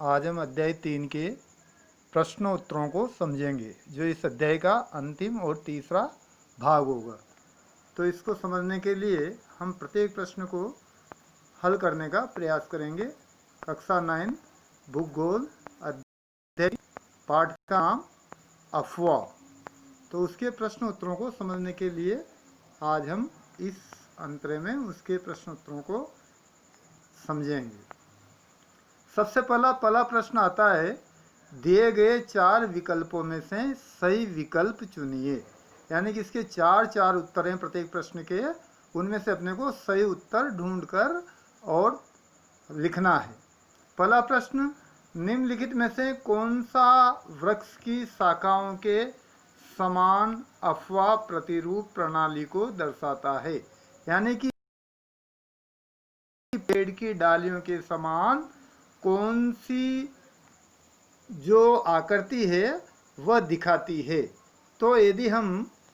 आज हम अध्याय 3 के प्रश्नोत्तरों को समझेंगे, जो इस अध्याय का अंतिम और तीसरा भाग होगा। तो इसको समझने के लिए हम प्रत्येक प्रश्न को हल करने का प्रयास करेंगे। कक्षा 9 भूगोल अध्याय पाठ का नाम अफवाह। तो उसके प्रश्न उत्तरों को समझने के लिए आज हम इस अंतरे में उसके प्रश्न उत्तरों को समझेंगे। सबसे पहला प्रश्न आता है, दिए गए 4 विकल्पों में से सही विकल्प चुनिए। यानी कि इसके चार उत्तर हैं प्रत्येक प्रश्न के, उनमें से अपने को सही उत्तर ढूंढकर और लिखना है। पहला प्रश्न, निम्नलिखित में से कौन सा वृक्ष की शाखाओं के समान अफवाह प्रतिरूप प्रणाली को दर्शाता है। यानी कि पेड़ की डालियों के समान कौन सी जो आकृति है वह दिखाती है। तो यदि हम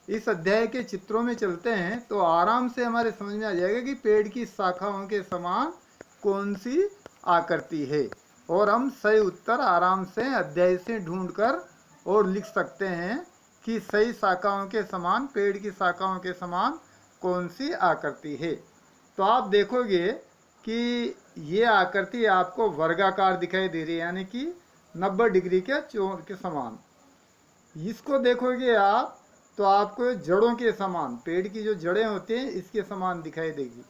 इस अध्याय के चित्रों में चलते हैं तो आराम से हमारे समझ में आ जाएगा कि पेड़ की शाखाओं के समान कौन सी आकृति है, और हम सही उत्तर आराम से अध्याय से ढूंढकर और लिख सकते हैं कि सही शाखाओं के समान, पेड़ की शाखाओं के समान कौन सी आकृति है। तो आप देखोगे कि ये आकृति आपको वर्गाकार दिखाई दे रही है, यानी कि 90 डिग्री के समान। इसको देखोगे आप तो आपको जड़ों के समान, पेड़ की जो जड़ें होती हैं इसके समान दिखाई देगी।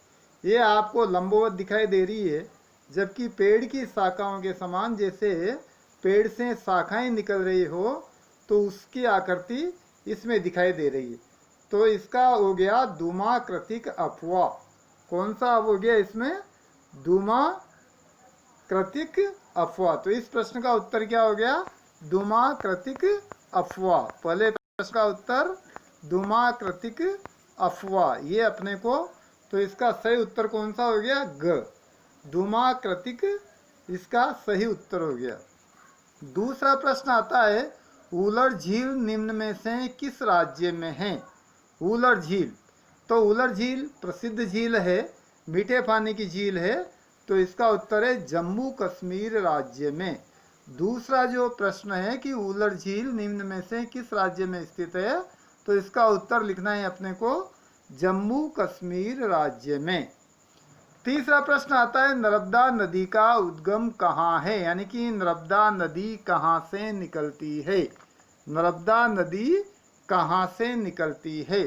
ये आपको लंबवत दिखाई दे रही है, जबकि पेड़ की शाखाओं के समान, जैसे पेड़ से शाखाएं निकल रही हो तो उसकी आकृति इसमें दिखाई दे रही है। तो इसका हो गया धूमाकृतिक अफवाह। कौन सा हो गया इसमें? धूमाकृतिक अफवाह। तो इस प्रश्न का उत्तर क्या हो गया? धूमाकृतिक अफवाह। पहले प्रश्न का उत्तर धूमाकृतिक अफवाह, ये अपने को, तो इसका सही उत्तर कौन सा हो गया? ग, धूमाकृतिक, इसका सही उत्तर हो गया। दूसरा प्रश्न आता है, वुलर झील निम्न में से किस राज्य में है? वुलर झील, तो वुलर झील प्रसिद्ध झील है, मीठे पानी की झील है, तो इसका उत्तर है जम्मू कश्मीर राज्य में। दूसरा जो प्रश्न है कि वुलर झील निम्न में से किस राज्य में स्थित है, तो इसका उत्तर लिखना है अपने को जम्मू कश्मीर राज्य में। तीसरा प्रश्न आता है, नर्मदा नदी का उद्गम कहाँ है? यानी कि नर्मदा नदी कहाँ से निकलती है? नर्मदा नदी कहाँ से निकलती है?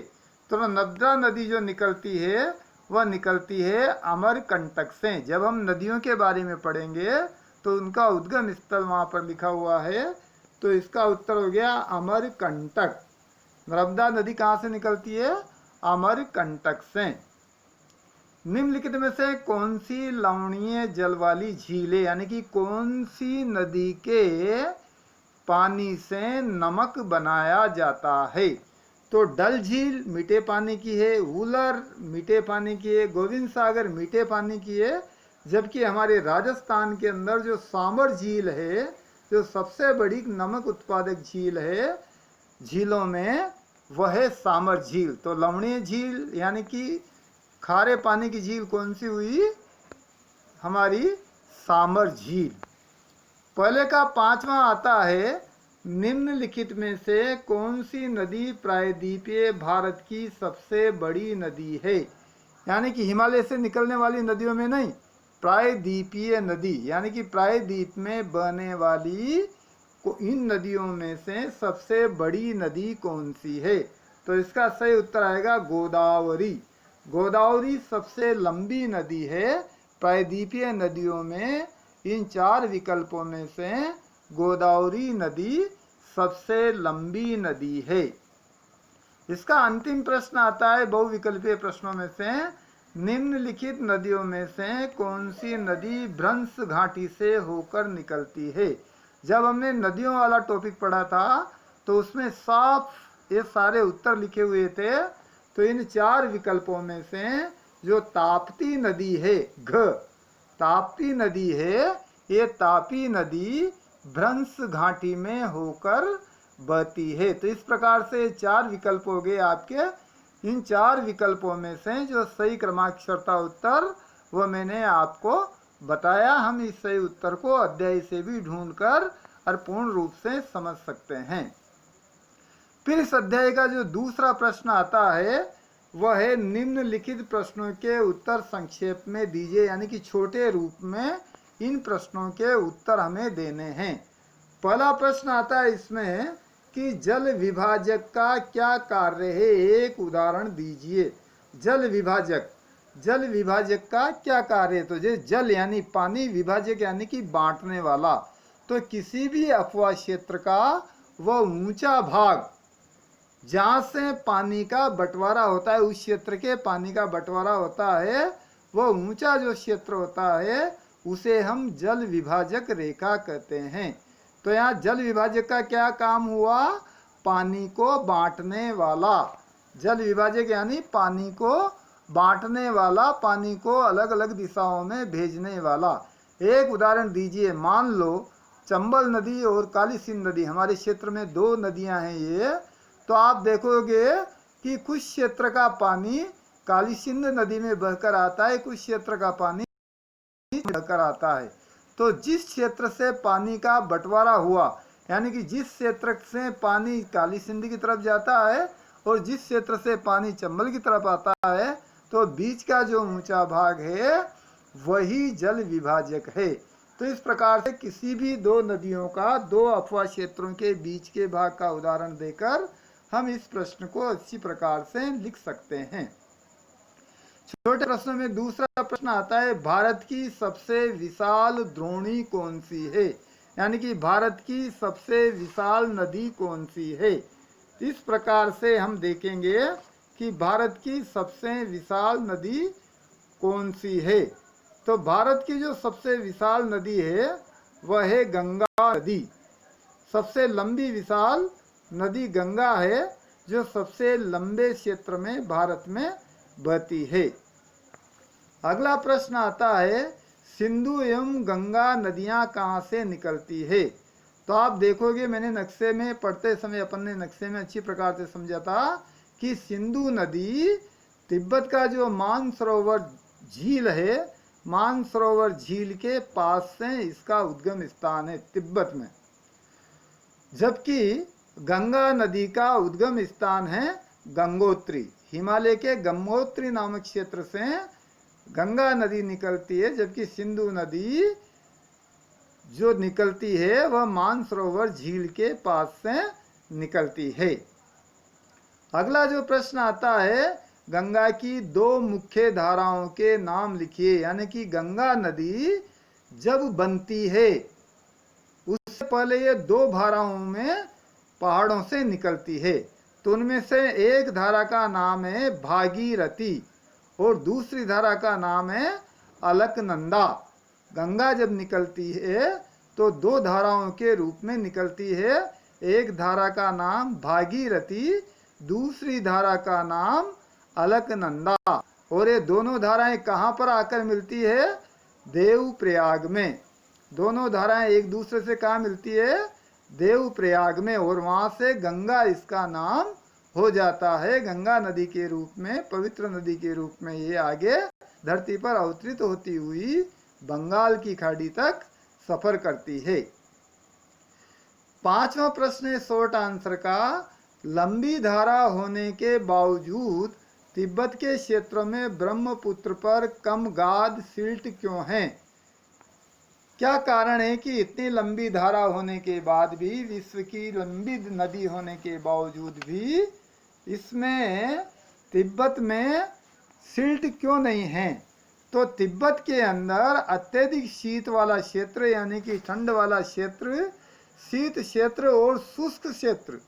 तो नर्मदा नदी जो निकलती है वह निकलती है अमरकंटक से। जब हम नदियों के बारे में पढ़ेंगे तो उनका उद्गम स्थल वहाँ पर लिखा हुआ है, तो इसका उत्तर हो गया अमरकंटक। नर्मदा नदी कहाँ से निकलती है? अमरकंटक से। निम्नलिखित में से कौन सी लवणीय जल वाली झील है? यानी कि कौन सी नदी के पानी से नमक बनाया जाता है? तो डल झील मीठे पानी की है, वुलर मीठे पानी की है, गोविंद सागर मीठे पानी की है, जबकि हमारे राजस्थान के अंदर जो सामर झील है, जो सबसे बड़ी नमक उत्पादक झील है झीलों में, वह है सामर झील। तो लवणीय झील यानी कि खारे पानी की झील कौन सी हुई? हमारी सामर झील। पहले का पांचवा आता है, निम्नलिखित में से कौन सी नदी प्रायद्वीपीय भारत की सबसे बड़ी नदी है? यानी कि हिमालय से निकलने वाली नदियों में नहीं, प्रायद्वीपीय नदी, यानी कि प्रायद्वीप में बहने वाली इन नदियों में से सबसे बड़ी नदी कौन सी है? तो इसका सही उत्तर आएगा गोदावरी। गोदावरी सबसे लंबी नदी है प्रायद्वीपीय नदियों में। इन 4 विकल्पों में से गोदावरी नदी सबसे लंबी नदी है। इसका अंतिम प्रश्न आता है बहुविकल्पीय प्रश्नों में से, निम्नलिखित नदियों में से कौन सी नदी भ्रंश घाटी से होकर निकलती है? जब हमने नदियों वाला टॉपिक पढ़ा था तो उसमें साफ ये सारे उत्तर लिखे हुए थे। तो इन 4 विकल्पों में से जो ताप्ती नदी है, ताप्ती नदी है, ये तापी नदी भ्रंश घाटी में होकर बहती है। तो इस प्रकार से 4 विकल्प हो गए आपके। इन 4 विकल्पों में से जो सही क्रमाक्षरता उत्तर वो मैंने आपको बताया। हम इस सही उत्तर को अध्याय से भी ढूंढकर और पूर्ण रूप से समझ सकते हैं। फिर इस अध्याय का जो दूसरा प्रश्न आता है वह है निम्नलिखित प्रश्नों के उत्तर संक्षेप में दीजिए, यानी कि छोटे रूप में इन प्रश्नों के उत्तर हमें देने हैं। पहला प्रश्न आता है इसमें कि जल विभाजक का क्या कार्य है, एक उदाहरण दीजिए। जल विभाजक का क्या कार्य है? तो ये जल यानी पानी, विभाजक यानी कि बांटने वाला। तो किसी भी अपवाह क्षेत्र का वह ऊंचा भाग जहाँ से पानी का बंटवारा होता है, उस क्षेत्र के पानी का बंटवारा होता है, वह ऊंचा जो क्षेत्र होता है उसे हम जल विभाजक रेखा कहते हैं। तो यहाँ जल विभाजक का क्या काम हुआ? पानी को बांटने वाला। जल विभाजक यानी पानी को बांटने वाला, पानी को अलग अलग दिशाओं में भेजने वाला। एक उदाहरण दीजिए। मान लो चंबल नदी और काली सिंध नदी, हमारे क्षेत्र में दो नदियां हैं ये। तो आप देखोगे कि कुछ क्षेत्र का पानी काली सिंध नदी में बहकर आता है, कुछ क्षेत्र का पानी बहकर आता है। तो जिस क्षेत्र से पानी का बंटवारा हुआ, यानी कि जिस क्षेत्र से पानी काली सिंध की तरफ जाता है और जिस क्षेत्र से पानी चंबल की तरफ आता है, तो बीच का जो ऊंचा भाग है वही जल विभाजक है। तो इस प्रकार से किसी भी दो नदियों का, दो अपवाह क्षेत्रों के बीच के भाग का उदाहरण देकर हम इस प्रश्न को अच्छी प्रकार से लिख सकते हैं। छोटे प्रश्नों में दूसरा प्रश्न आता है, भारत की सबसे विशाल द्रोणी कौन सी है? यानी कि भारत की सबसे विशाल नदी कौन सी है? इस प्रकार से हम देखेंगे कि भारत की सबसे विशाल नदी कौन सी है। तो भारत की जो सबसे विशाल नदी है वह है गंगा नदी। सबसे लंबी विशाल नदी गंगा है, जो सबसे लंबे क्षेत्र में भारत में बहती है। अगला प्रश्न आता है, सिंधु एवं गंगा नदियां कहाँ से निकलती है? तो आप देखोगे, मैंने नक्शे में पढ़ते समय अपन ने नक्शे में अच्छी प्रकार से समझा था कि सिंधु नदी तिब्बत का जो मानसरोवर झील है, मानसरोवर झील के पास से इसका उद्गम स्थान है तिब्बत में। जबकि गंगा नदी का उद्गम स्थान है गंगोत्री। हिमालय के गंगोत्री नामक क्षेत्र से गंगा नदी निकलती है, जबकि सिंधु नदी जो निकलती है वह मानसरोवर झील के पास से निकलती है। अगला जो प्रश्न आता है, गंगा की दो मुख्य धाराओं के नाम लिखिए। यानी कि गंगा नदी जब बनती है उससे पहले ये दो धाराओं में पहाड़ों से निकलती है। तो उनमें से एक धारा का नाम है भागीरथी और दूसरी धारा का नाम है अलकनंदा। गंगा जब निकलती है तो दो धाराओं के रूप में निकलती है। एक धारा का नाम भागीरथी, दूसरी धारा का नाम अलकनंदा। और ये दोनों धाराएं कहाँ पर आकर मिलती है? देवप्रयाग में। दोनों धाराएं एक दूसरे से कहाँ मिलती है? देवप्रयाग में। और वहां से गंगा इसका नाम हो जाता है। गंगा नदी के रूप में, पवित्र नदी के रूप में ये आगे धरती पर अवतरित होती हुई बंगाल की खाड़ी तक सफर करती है। पांचवा प्रश्न है शॉर्ट आंसर का, लंबी धारा होने के बावजूद तिब्बत के क्षेत्रों में ब्रह्मपुत्र पर कम गाद सिल्ट क्यों है? क्या कारण है कि इतनी लंबी धारा होने के बाद भी, विश्व की लंबी नदी होने के बावजूद भी इसमें तिब्बत में सिल्ट क्यों नहीं है? तो तिब्बत के अंदर अत्यधिक शीत वाला क्षेत्र, यानी कि ठंड वाला क्षेत्र, शीत क्षेत्र और शुष्क क्षेत्र,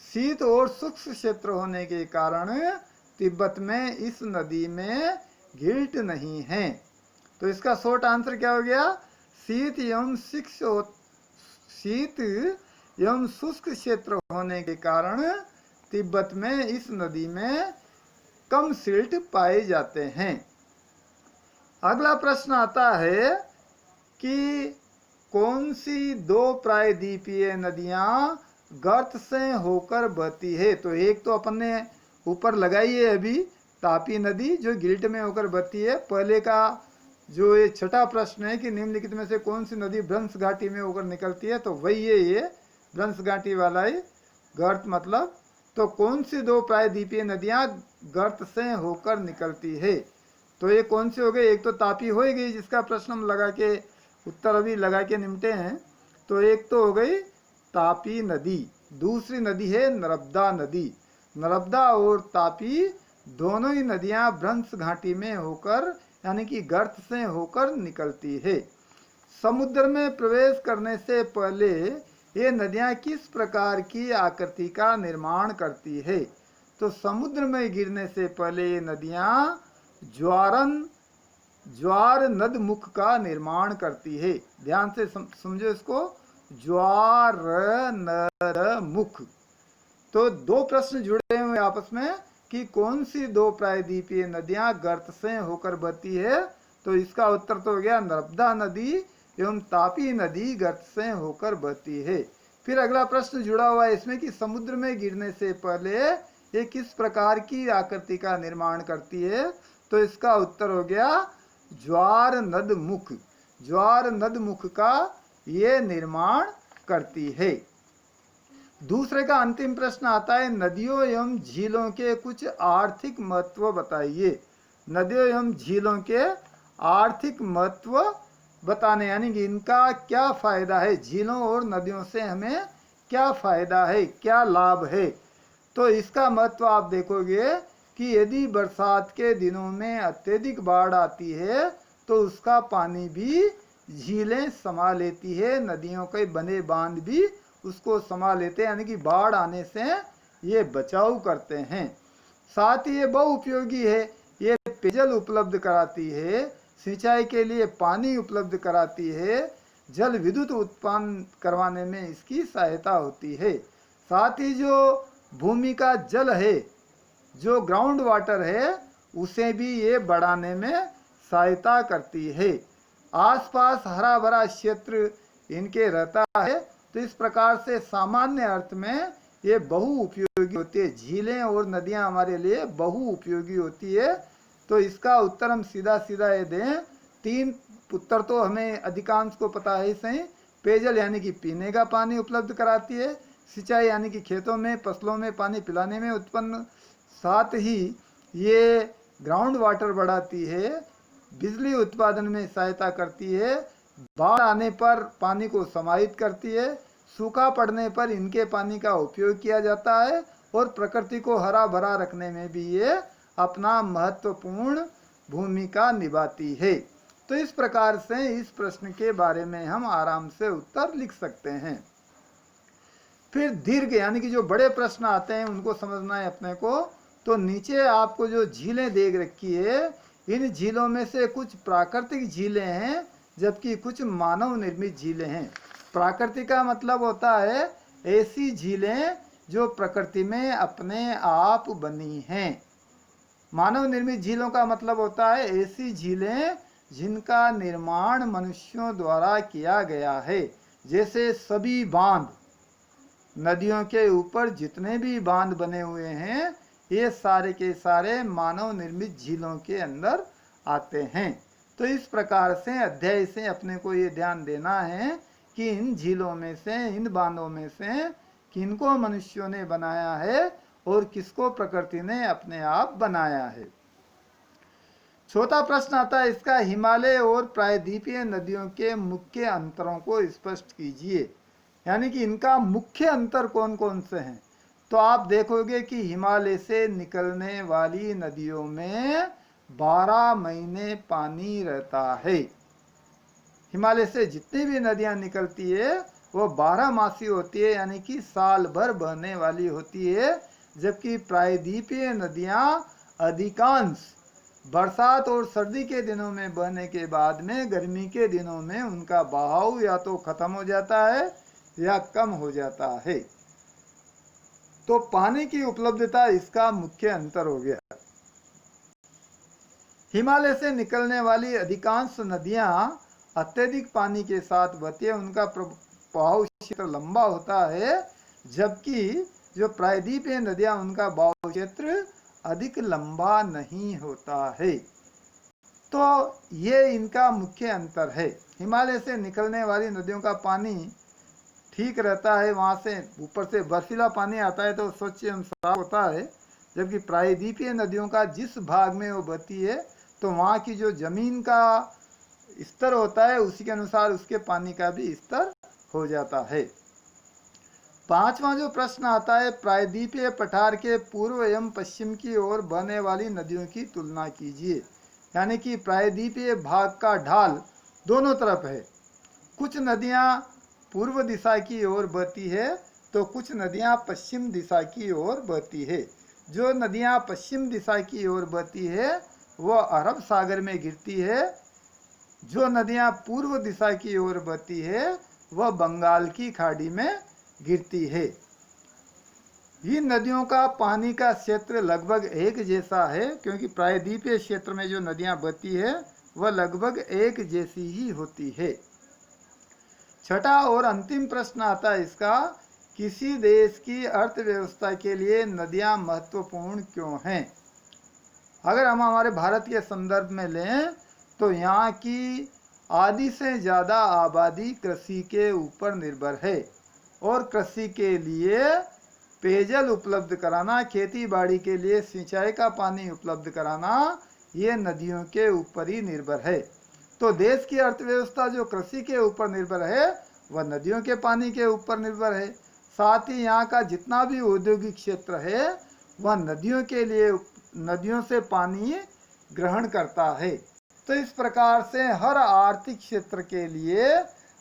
शीत और शुष्क क्षेत्र होने के कारण तिब्बत में इस नदी में गिल्ट नहीं है। तो इसका शॉर्ट आंसर क्या हो गया? शीत एवं शुष्क क्षेत्र होने के कारण तिब्बत में इस नदी में कम सिल्ट पाए जाते हैं। अगला प्रश्न आता है कि कौन सी दो प्रायद्वीपीय नदियां गर्त से होकर बहती है? तो एक तो अपन ने ऊपर लगाई है अभी, तापी नदी जो गिल्ट में होकर बहती है। पहले का जो ये छठा प्रश्न है कि निम्नलिखित में से कौन सी नदी भ्रंश घाटी में होकर निकलती है, तो वही है ये भ्रंश घाटी वाला ही गर्त मतलब। तो कौन सी दो प्रायद्वीपीय नदियां गर्त से होकर निकलती है, तो ये कौन सी हो गई, एक तो तापी हो गई जिसका प्रश्न हम लगा के उत्तर अभी लगा के निपटे हैं, तो एक तो हो गई तापी नदी, दूसरी नदी है नर्मदा नदी। नर्मदा और तापी दोनों ही नदियां भ्रंश घाटी में होकर यानी कि गर्त से होकर निकलती है। समुद्र में प्रवेश करने से पहले ये नदियां किस प्रकार की आकृति का निर्माण करती है, तो समुद्र में गिरने से पहले ये नदियां ज्वार नद मुख का निर्माण करती है। ध्यान से समझो इसको, ज्वार नद मुख। तो दो प्रश्न जुड़े हुए आपस में कि कौन सी दो प्रायद्वीपीय नदियां गर्त से होकर बहती है, तो इसका उत्तर तो हो गया नर्मदा नदी एवं तापी नदी गर्त से होकर बहती है। फिर अगला प्रश्न जुड़ा हुआ है इसमें कि समुद्र में गिरने से पहले ये किस प्रकार की आकृति का निर्माण करती है, तो इसका उत्तर हो गया ज्वार नद मुख। ज्वार नद मुख का ये निर्माण करती है। दूसरे का अंतिम प्रश्न आता है, नदियों एवं झीलों के कुछ आर्थिक महत्व बताइए। नदियों एवं झीलों के आर्थिक महत्व बताने यानी कि इनका क्या फायदा है, झीलों और नदियों से हमें क्या फायदा है, क्या लाभ है। तो इसका महत्व आप देखोगे कि यदि बरसात के दिनों में अत्यधिक बाढ़ आती है तो उसका पानी भी झीलें समा लेती है, नदियों के बने बांध भी उसको समा लेते हैं, यानी कि बाढ़ आने से ये बचाव करते हैं। साथ ही ये बहुउपयोगी है, ये पेयजल उपलब्ध कराती है, सिंचाई के लिए पानी उपलब्ध कराती है, जल विद्युत उत्पन्न करवाने में इसकी सहायता होती है। साथ ही जो भूमि का जल है, जो ग्राउंड वाटर है, उसे भी ये बढ़ाने में सहायता करती है। आसपास हरा भरा क्षेत्र इनके रहता है, तो इस प्रकार से सामान्य अर्थ में ये बहुउपयोगी होती है। झीलें और नदियां हमारे लिए बहुउपयोगी होती है। तो इसका उत्तर हम सीधा सीधा ये दें, तीन उत्तर तो हमें अधिकांश को पता है सही। पेयजल यानी कि पीने का पानी उपलब्ध कराती है, सिंचाई यानी कि खेतों में फसलों में पानी पिलाने में उत्पन्न, साथ ही ये ग्राउंड वाटर बढ़ाती है, बिजली उत्पादन में सहायता करती है, बाढ़ आने पर पानी को समाहित करती है, सूखा पड़ने पर इनके पानी का उपयोग किया जाता है, और प्रकृति को हरा भरा रखने में भी ये अपना महत्वपूर्ण भूमिका निभाती है। तो इस प्रकार से इस प्रश्न के बारे में हम आराम से उत्तर लिख सकते हैं। फिर दीर्घ यानी कि जो बड़े प्रश्न आते हैं उनको समझना है अपने को। तो नीचे आपको जो झीलें देख रखी है, इन झीलों में से कुछ प्राकृतिक झीलें हैं जबकि कुछ मानव निर्मित झीलें हैं। प्राकृतिक का मतलब होता है ऐसी झीलें जो प्रकृति में अपने आप बनी हैं। मानव निर्मित झीलों का मतलब होता है ऐसी झीलें जिनका निर्माण मनुष्यों द्वारा किया गया है। जैसे सभी बांध, नदियों के ऊपर जितने भी बांध बने हुए हैं, ये सारे के सारे मानव निर्मित झीलों के अंदर आते हैं। तो इस प्रकार से अध्याय से अपने को ये ध्यान देना है कि इन झीलों में से, इन बांधों में से किनको मनुष्यों ने बनाया है और किसको प्रकृति ने अपने आप बनाया है। चौथा प्रश्न आता है इसका, हिमालय और प्रायद्वीपीय नदियों के मुख्य अंतरों को स्पष्ट कीजिए। यानी कि इनका मुख्य अंतर कौन कौन से हैं। तो आप देखोगे कि हिमालय से निकलने वाली नदियों में 12 महीने पानी रहता है। हिमालय से जितनी भी नदियां निकलती है वो 12 मासी होती है, यानी कि साल भर बहने वाली होती है। जबकि प्रायद्वीपीय नदियां अधिकांश बरसात और सर्दी के दिनों में बहने के बाद में गर्मी के दिनों में उनका बहाव या तो खत्म हो जाता है या कम हो जाता है। तो पानी की उपलब्धता इसका मुख्य अंतर हो गया। हिमालय से निकलने वाली अधिकांश नदियां अत्यधिक पानी के साथ बहती है, उनका बहाव क्षेत्र लंबा होता है। जबकि जो प्रायद्वीपीय नदियां, उनका बहाव क्षेत्र अधिक लंबा नहीं होता है। तो ये इनका मुख्य अंतर है। हिमालय से निकलने वाली नदियों का पानी ठीक रहता है, वहाँ से ऊपर से बर्फीला पानी आता है तो स्वच्छ एवं साफ होता है, जबकि प्रायद्वीपीय नदियों का जिस भाग में वो बहती है तो वहाँ की जो जमीन का स्तर होता है उसी के अनुसार उसके पानी का भी स्तर हो जाता है। पांचवा जो प्रश्न आता है, प्रायद्वीपीय पठार के पूर्व एवं पश्चिम की ओर बहने वाली नदियों की तुलना कीजिए। यानी कि प्रायद्वीपीय भाग का ढाल दोनों तरफ है, कुछ नदियां पूर्व दिशा की ओर बहती है तो कुछ नदियां पश्चिम दिशा की ओर बहती है। जो नदियां पश्चिम दिशा की ओर बहती है वह अरब सागर में गिरती है, जो नदियां पूर्व दिशा की ओर बहती है वह बंगाल की खाड़ी में गिरती है। इन नदियों का पानी का क्षेत्र लगभग एक जैसा है, क्योंकि प्रायद्वीपीय क्षेत्र में जो नदियां बहती है वह लगभग एक जैसी ही होती है। छठा और अंतिम प्रश्न आता है इसका, किसी देश की अर्थव्यवस्था के लिए नदियां महत्वपूर्ण क्यों हैं? अगर हम हमारे भारत के संदर्भ में लें तो यहाँ की आधी से ज़्यादा आबादी कृषि के ऊपर निर्भर है और कृषि के लिए पेयजल उपलब्ध कराना, खेती बाड़ी के लिए सिंचाई का पानी उपलब्ध कराना, ये नदियों के ऊपर ही निर्भर है। तो देश की अर्थव्यवस्था जो कृषि के ऊपर निर्भर है वह नदियों के पानी के ऊपर निर्भर है। साथ ही यहाँ का जितना भी औद्योगिक क्षेत्र है वह नदियों से पानी ग्रहण करता है। तो इस प्रकार से हर आर्थिक क्षेत्र के लिए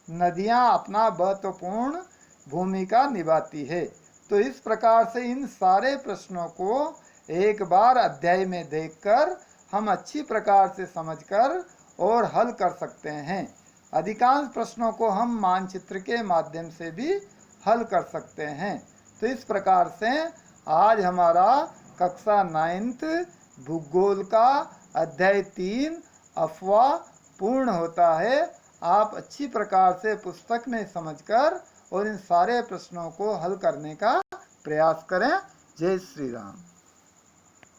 नदियाँ अपना महत्वपूर्ण भूमिका निभाती है। तो इस प्रकार से इन सारे प्रश्नों को एक बार अध्याय में देखकर हम अच्छी प्रकार से समझकर और हल कर सकते हैं। अधिकांश प्रश्नों को हम मानचित्र के माध्यम से भी हल कर सकते हैं। तो इस प्रकार से आज हमारा कक्षा 9th भूगोल का अध्याय 3 अफवाह पूर्ण होता है। आप अच्छी प्रकार से पुस्तक में समझकर और इन सारे प्रश्नों को हल करने का प्रयास करें। जय श्री राम।